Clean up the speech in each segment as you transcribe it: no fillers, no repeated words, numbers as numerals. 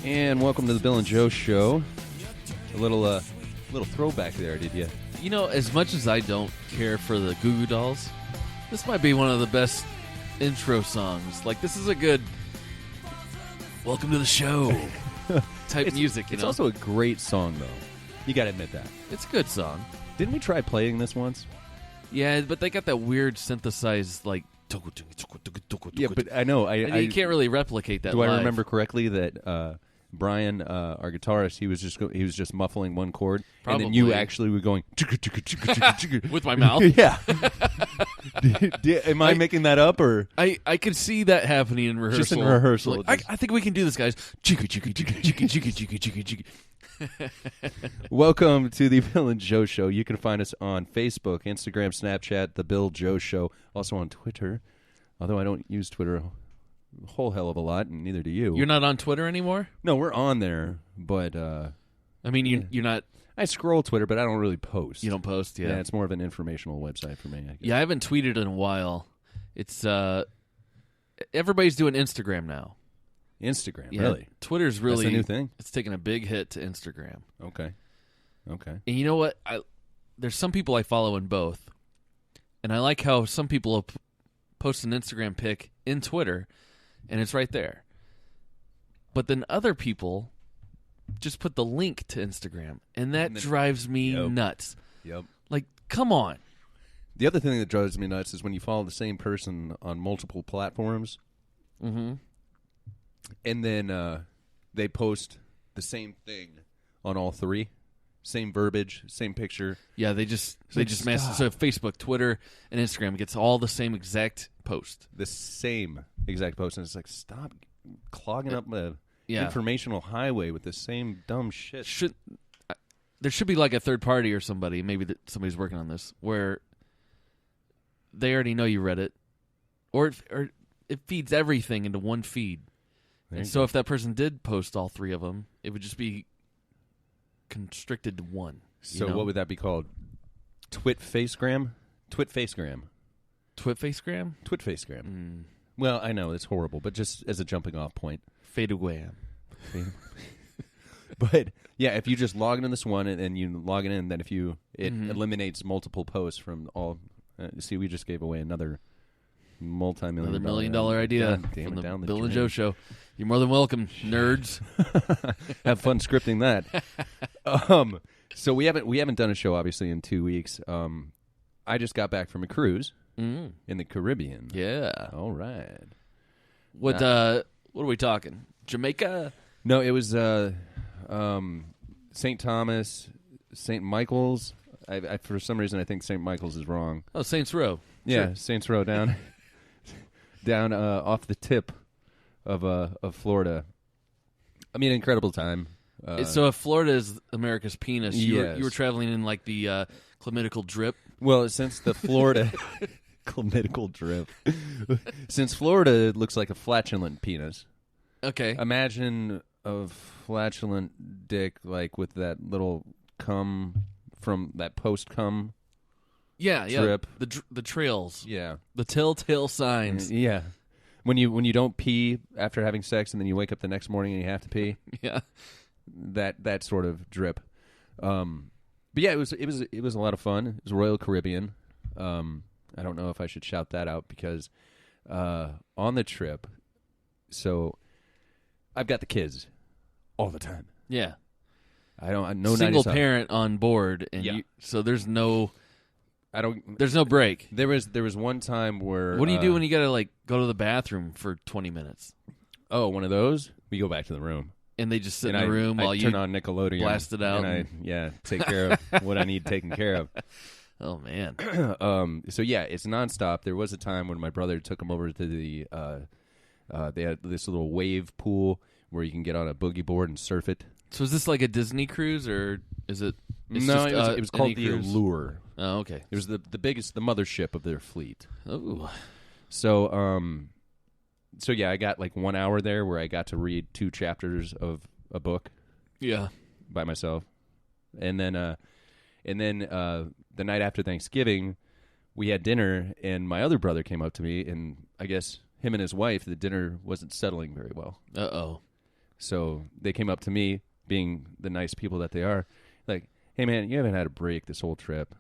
And welcome to the Bill and Joe Show. A little throwback there, did you? You know, as much as I don't care for the Goo Goo Dolls, this might be one of the best intro songs. Like, this is a good welcome to the show type music, you know? It's also a great song, though. You got to admit that. It's a good song. Didn't we try playing this once? Yeah, but they got that weird synthesized, like... Yeah, but I know. You can't really replicate that Do live. I remember correctly that Brian, our guitarist, he was just muffling one chord, Probably. and then you actually were going with my mouth? Yeah. Am I making that up, or I could see that happening in rehearsal. just in rehearsal? Like, I think we can do this, guys. Welcome to the Bill and Joe Show. You can find us on Facebook, Instagram, Snapchat, The Bill Joe Show. Also on Twitter, although I don't use Twitter a whole hell of a lot, and neither do you. You're not on Twitter anymore? No, we're on there, but... I mean, you're not... I scroll Twitter, but I don't really post. You don't post, yeah. Yeah, it's more of an informational website for me, I guess. Yeah, I haven't tweeted in a while. It's, everybody's doing Instagram now. Instagram, Yeah, really? Twitter's really... That's a new thing? It's taking a big hit to Instagram. Okay. And you know what? There's some people I follow in both. And I like how some people will post an Instagram pic in Twitter, and it's right there. But then other people just put the link to Instagram, and that drives me nuts. Yep. Like, come on. The other thing that drives me nuts is when you follow the same person on multiple platforms, Mm-hmm. and then they post the same thing on all three. Same verbiage, same picture. Yeah, they just mass. So Facebook, Twitter, and Instagram gets all the same exact post. The same exact post, and it's like, stop clogging up the informational highway with the same dumb shit. There should be like a third party or somebody, maybe that somebody's working on this, where they already know you read it, or it feeds everything into one feed. And so if that person did post all three of them, it would just be constricted to one. So what would that be called? Twitfacegram? Twitfacegram. Twitfacegram? Twitfacegram. Well, I know it's horrible, but just as a jumping off point. Fadegram. But yeah, if you just log into this one and you log it in, then it eliminates multiple posts from all. See, we just gave away another multi-million $1,000,000 idea from the Bill and Joe Show. You're more than welcome, nerds. Have fun scripting that. So we haven't done a show obviously in 2 weeks. I just got back from a cruise in the Caribbean. Yeah. All right. What are we talking? Jamaica? No, it was St. Thomas, St. Michael's. I for some reason I think St. Michael's is wrong. Oh, Saints Row. Yeah, sure. Saints Row down off the tip of Florida. I mean, incredible time. So if Florida is America's penis, yes. you were traveling in like the chlamydical drip? Well, since the Florida chlamydical drip, since Florida looks like a flatulent penis. Okay. Imagine a flatulent dick, like with that little cum from that post cum. Yeah, drip. The trails. Yeah. The telltale signs. Yeah. When you don't pee after having sex and then you wake up the next morning and you have to pee. Yeah. That sort of drip. But yeah, it was a lot of fun. It was Royal Caribbean. I don't know if I should shout that out because on the trip, so I've got the kids all the time. Yeah. No single parent on board, and so there's no. There's no break. There was one time where. What do you do when you gotta like go to the bathroom for 20 minutes? Oh, one of those. We go back to the room, and they just sit in the room while you turn on Nickelodeon, blast it out, and I take care of what I need taken care of. Oh man. So yeah, it's nonstop. There was a time when my brother took him over to the. They had this little wave pool where you can get on a boogie board and surf it. So is this like a Disney cruise, or is it? No, it was called the cruise? Allure. Oh, okay. It was the biggest, the mothership of their fleet. Oh. So, yeah, I got like 1 hour there where I got to read 2 chapters of a book. Yeah. By myself, and then the night after Thanksgiving, we had dinner, and my other brother came up to me, and I guess him and his wife, the dinner wasn't settling very well. Uh-oh. So they came up to me, being the nice people that they are, like, hey, man, you haven't had a break this whole trip.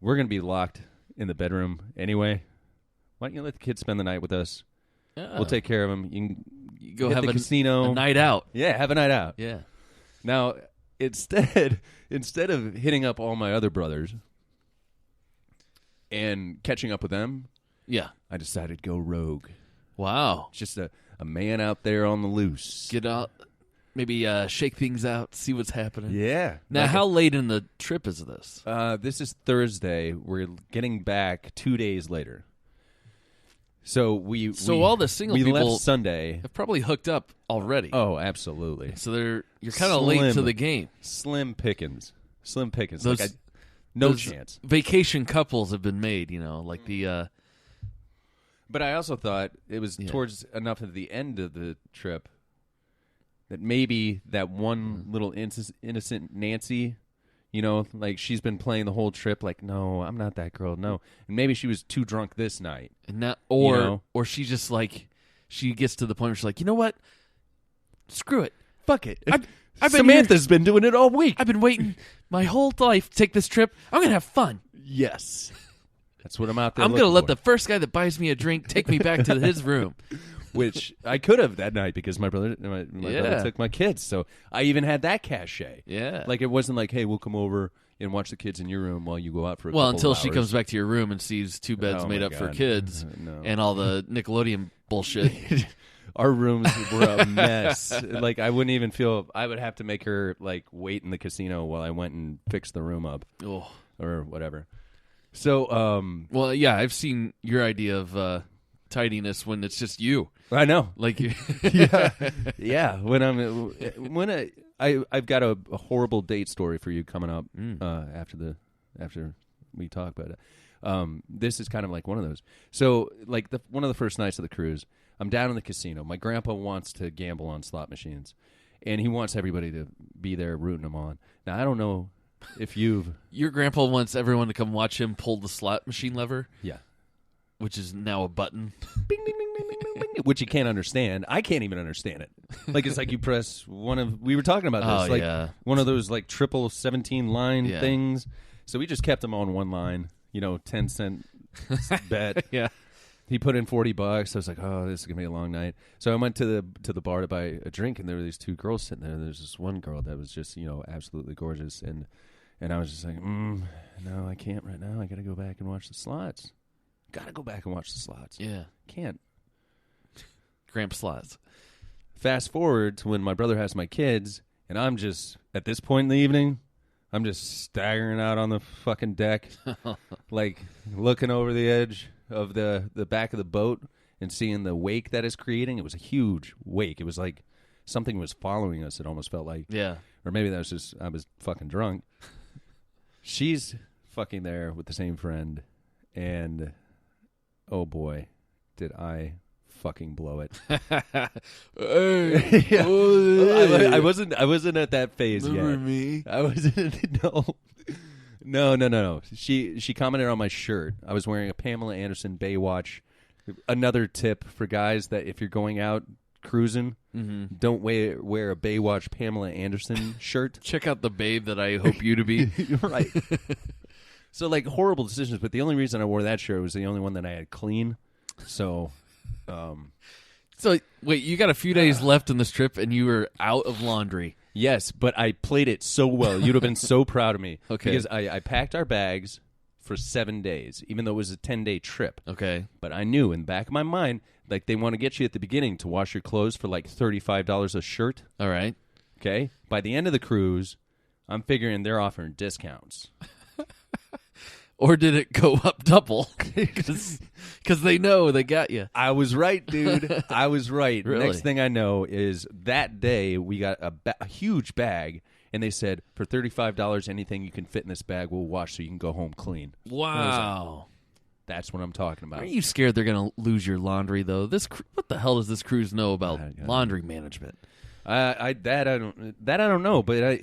We're going to be locked in the bedroom anyway. Why don't you let the kids spend the night with us? We'll take care of them. You can go hit have the casino. a night out. Yeah, have a night out. Yeah. Now, instead of hitting up all my other brothers and catching up with them, Yeah. I decided to go rogue. Wow. Just a man out there on the loose. Get out. Maybe shake things out, see what's happening. Yeah. Now, how late in the trip is this? This is Thursday. We're getting back 2 days later. So all the single we people left Sunday. have probably hooked up already. Oh, absolutely. So you're kind of late to the game. Slim pickings. Those- No those chance. Vacation couples have been made, like the But I also thought it was towards enough of the end of the trip that maybe that one little innocent Nancy, like she's been playing the whole trip like, no, I'm not that girl, no. And maybe she was too drunk this night. and not, or she just like she gets to the point where she's like, you know what? Screw it. Fuck it. I've been Samantha's been doing it all week. I've been waiting my whole life to take this trip. I'm going to have fun. Yes. That's what I'm out there I'm going to looking let for. the first guy that buys me a drink take me back to his room. Which I could have that night because my brother took my kids. So I even had that cachet. Yeah. Like it wasn't like, hey, we'll come over and watch the kids in your room while you go out for a Well, couple until of she hours. comes back to your room and sees two beds Oh, made my up for God. kids No. and all the Nickelodeon bullshit. Our rooms were a mess. Like I wouldn't even feel. I would have to make her like wait in the casino while I went and fixed the room up Oh. or whatever. So, Well, yeah, I've seen your idea of tidiness when it's just you. I know. Like you. Yeah. When I've got a horrible date story for you coming up after we talk, but this is kind of like one of those. So, like one of the first nights of the cruise, I'm down in the casino. My grandpa wants to gamble on slot machines, and he wants everybody to be there rooting him on. Now, I don't know if Your grandpa wants everyone to come watch him pull the slot machine lever, yeah, which is now a button. bing, ding, ding, ding, ding, ding, which you can't understand. I can't even understand it. Like it's like you press we were talking about this, Oh, like yeah. one of those like triple 17 line Yeah. things. So we just kept them on one line, 10-cent bet. Yeah. He put in $40. I was like, oh, this is gonna be a long night. So I went to the bar to buy a drink, and there were these two girls sitting there. There's this one girl that was just absolutely gorgeous, and I was just like, no, I can't right now. I got to go back and watch the slots. Got to go back and watch the slots. Yeah. Can't. Gramp slots. Fast forward to when my brother has my kids, and I'm just at this point in the evening, I'm just staggering out on the fucking deck, like looking over the edge of the back of the boat and seeing the wake that is creating. It was a huge wake. It was like something was following us. It almost felt like, Yeah. or maybe that was just I was fucking drunk. She's fucking there with the same friend, and oh boy, did I fucking blow it. Hey. Yeah. I wasn't at that phase Remember yet. me? I wasn't. No. She commented on my shirt. I was wearing a Pamela Anderson Baywatch. Another tip for guys that if you're going out cruising, don't wear a Baywatch Pamela Anderson shirt. Check out the babe that I hope you to be. Right. So like horrible decisions, but the only reason I wore that shirt was the only one that I had clean. So, So, wait, you got a few days left in this trip, and you were out of laundry. yes, but I played it so well. You'd have been so proud of me. Okay. Because I packed our bags for 7 days, even though it was a 10-day trip. Okay. But I knew in the back of my mind, like they want to get you at the beginning to wash your clothes for like $35 a shirt. All right. Okay. By the end of the cruise, I'm figuring they're offering discounts. Or did it go up double? Because they know they got you. I was right, dude. I was right. Really? Next thing I know is that day we got a huge bag, and they said for $35, anything you can fit in this bag we'll wash so you can go home clean. Wow. That's what I'm talking about. Are you scared they're going to lose your laundry, though? What the hell does this cruise know about laundry management? I don't know, but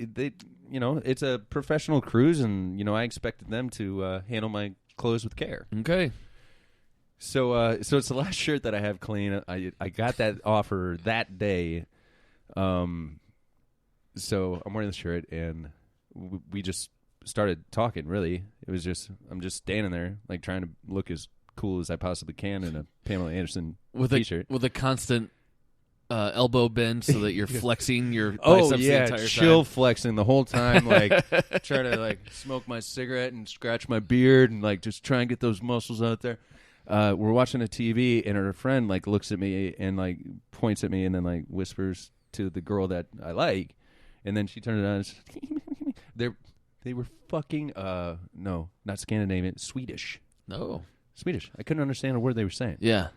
it's a professional cruise, and I expected them to handle my clothes with care. Okay. So it's the last shirt that I have clean. I got that offer that day, So I'm wearing the shirt, and we just started talking. Really, it was just I'm just standing there, like trying to look as cool as I possibly can in a Pamela Anderson t-shirt with a constant elbow bend so that you're flexing your biceps oh the yeah, entire chill time. flexing the whole time, like trying to like smoke my cigarette and scratch my beard and like just try and get those muscles out there. We're watching a TV, and her friend like looks at me and like points at me and then like whispers to the girl that I like. And then she turned it on. And they were fucking no, not Scandinavian, Swedish. No, Swedish. I couldn't understand a word they were saying. yeah,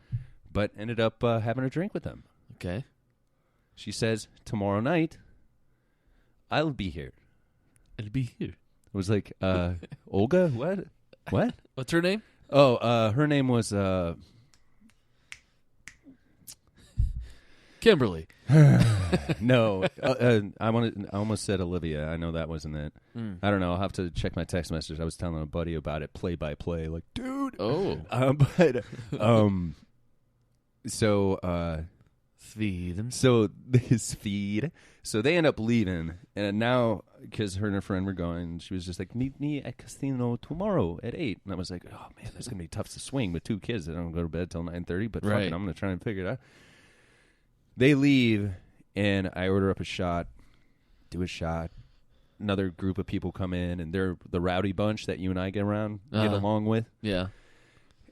But ended up having a drink with them. okay. She says tomorrow night I'll be here. It'll be here. It was like Olga. What? What's her name? Oh, her name was Kimberly. no. I almost said Olivia. I know that wasn't it. I don't know. I'll have to check my text message. I was telling a buddy about it, play by play. Like, dude. Oh, So Sweden. so his feed. So they end up leaving, and now because her and her friend were going, she was just like, "Meet me at casino tomorrow at 8." And I was like, "Oh man, that's gonna be tough to swing with 2 kids that don't go to bed till 9:30." But fuck it, I'm gonna try and figure it out. They leave, and I order up a shot, do a shot. Another group of people come in, and they're the rowdy bunch that you and I get along with. Yeah.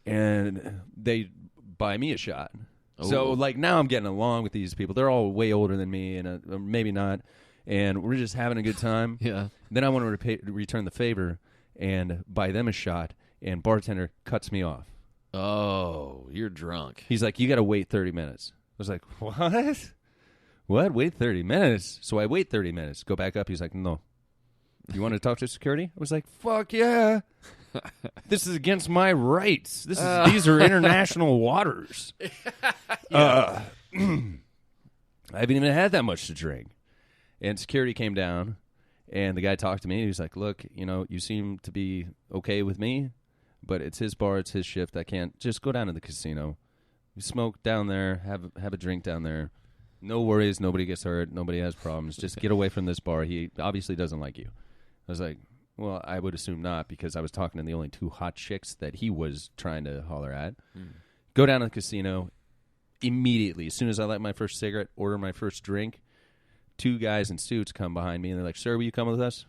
And they buy me a shot. Oh. So, like, now I'm getting along with these people. They're all way older than me, and maybe not. And we're just having a good time. Yeah. Then I want to return the favor and buy them a shot, and bartender cuts me off. Oh, you're drunk. He's like, "You got to wait 30 minutes." I was like, "What? What? Wait 30 minutes?" So I wait 30 minutes. Go back up. He's like, "No. You want to talk to security?" I was like, "Fuck yeah. This is against my rights. These are international waters." I haven't even had that much to drink. And security came down, and the guy talked to me. He was like, "Look, you seem to be okay with me, but it's his bar, it's his shift. I can't just go down to the casino. We smoke down there, have a drink down there. No worries, nobody gets hurt, nobody has problems. Just get away from this bar. He obviously doesn't like you." I was like, "Well, I would assume not, because I was talking to the only 2 hot chicks that he was trying to holler at." Go down to the casino. Immediately, as soon as I light my first cigarette, order my first drink, 2 guys in suits come behind me, and they're like, "Sir, will you come with us?"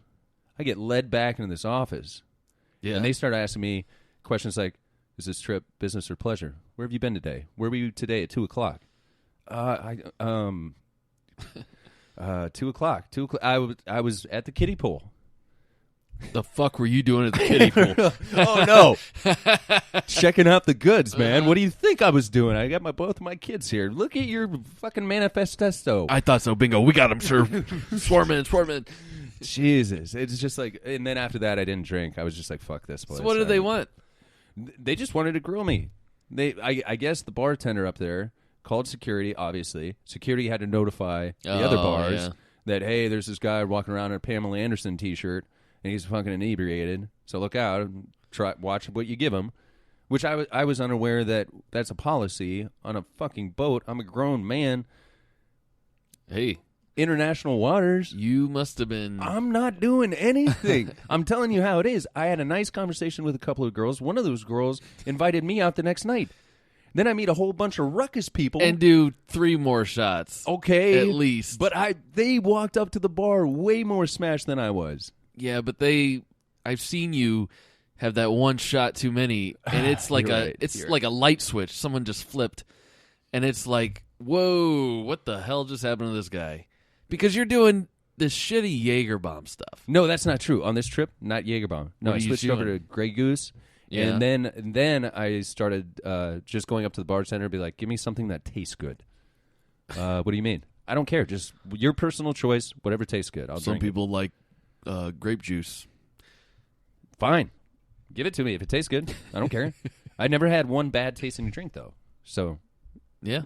I get led back into this office. Yeah. And they start asking me questions like, "Is this trip business or pleasure? Where have you been today? Where were you today at 2 o'clock?" 2 o'clock. 2 o'clock. I was at the kiddie pool. The fuck were you doing at the kiddie pool? Oh, no. Checking out the goods, man. What do you think I was doing? I got both my kids here. Look at your fucking manifesto. I thought so. Bingo. We got him, sir. Swarm in. Jesus. It's just like, and then after that, I didn't drink. I was just like, fuck this place. So what did they want? They just wanted to grill me. I guess the bartender up there called security, obviously. Security had to notify the other bars that, hey, there's this guy walking around in a Pamela Anderson t-shirt, and he's fucking inebriated. So look out and watch what you give him. Which I was unaware that that's a policy on a fucking boat. I'm a grown man. Hey. International waters. You must have been... I'm not doing anything. I'm telling you how it is. I had a nice conversation with a couple of girls. One of those girls invited me out the next night. Then I meet a whole bunch of ruckus people. And do 3 more shots. Okay. At least. But they walked up to the bar way more smashed than I was. Yeah, but I've seen you have that one shot too many, and it's like like a light switch. Someone just flipped, and it's like, whoa, what the hell just happened to this guy? Because you're doing this shitty Jaeger bomb stuff. No, that's not true. On this trip, not Jaeger bomb. No, I switched over to Grey Goose. Yeah. And then I started just going up to the bartender and be like, "Give me something that tastes good." What do you mean? I don't care. Just your personal choice. Whatever tastes good. I'll drink. Some people like grape juice. Fine. Give it to me if it tastes good. I don't care. I never had one bad tasting drink though. So yeah.